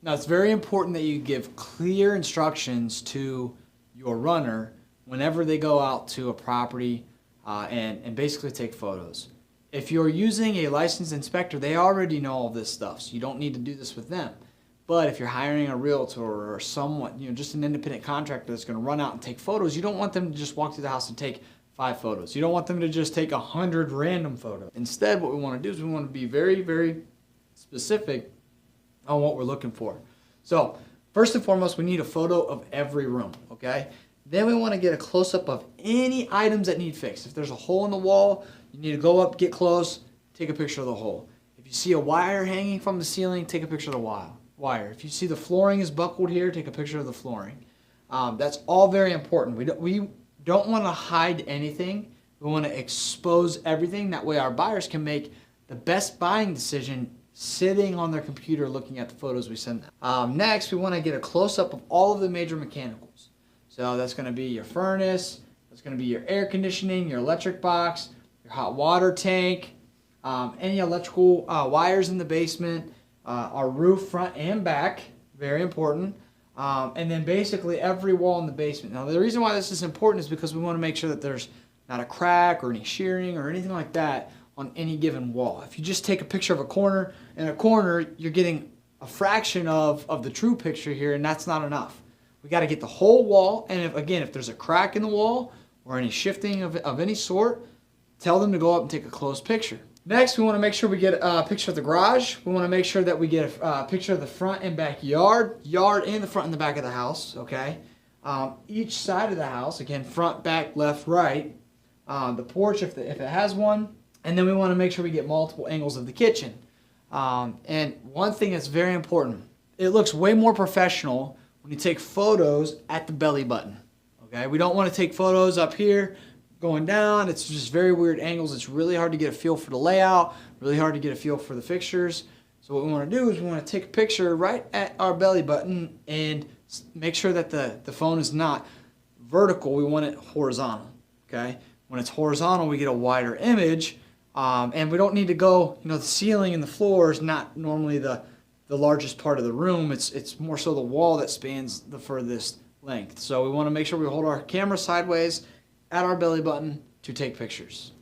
Now, it's very important that you give clear instructions to your runner whenever they go out to a property and basically take photos. If you're using a licensed inspector, they already know all this stuff, so you don't need to do this with them. But if you're hiring a realtor or someone, just an independent contractor that's going to run out and take photos, you don't want them to just walk through the house and take 5 photos. You don't want them to just take 100 random photos. Instead, what we want to do is we want to be very, very specific on what we're looking for. So first and foremost, we need a photo of every room, okay? Then we want to get a close-up of any items that need fixed. If there's a hole in the wall, you need to go up, get close, take a picture of the hole. If you see a wire hanging from the ceiling, take a picture of the wire. If you see the flooring is buckled here, take a picture of the flooring. That's all very important. We don't want to hide anything. We want to expose everything. That way our buyers can make the best buying decision sitting on their computer looking at the photos we send them. Next, we want to get a close-up of all of the major mechanicals. So that's going to be your furnace, that's going to be your air conditioning, your electric box, your hot water tank, any electrical wires in the basement, our roof front and back, very important, and then basically every wall in the basement. Now the reason why this is important is because we want to make sure that there's not a crack or any shearing or anything like that on any given wall. If you just take a picture of a corner, you're getting a fraction of the true picture here, and that's not enough. We got to get the whole wall, and if there's a crack in the wall or any shifting of any sort, tell them to go up and take a close picture. Next, we want to make sure we get a picture of the garage. We want to make sure that we get a picture of the front and backyard, and the front and the back of the house, okay? Each side of the house, again, front, back, left, right, the porch if it has one, and then we want to make sure we get multiple angles of the kitchen. And one thing that's very important, it looks way more professional when you take photos at the belly button, okay? We don't want to take photos up here going down. It's just very weird angles. It's really hard to get a feel for the layout, really hard to get a feel for the fixtures. So what we want to do is we want to take a picture right at our belly button and make sure that the phone is not vertical. We want it horizontal, okay? When it's horizontal, we get a wider image, and we don't need to go, the ceiling and the floor is not normally the largest part of the room. It's more so the wall that spans the furthest length. So we want to make sure we hold our camera sideways at our belly button to take pictures.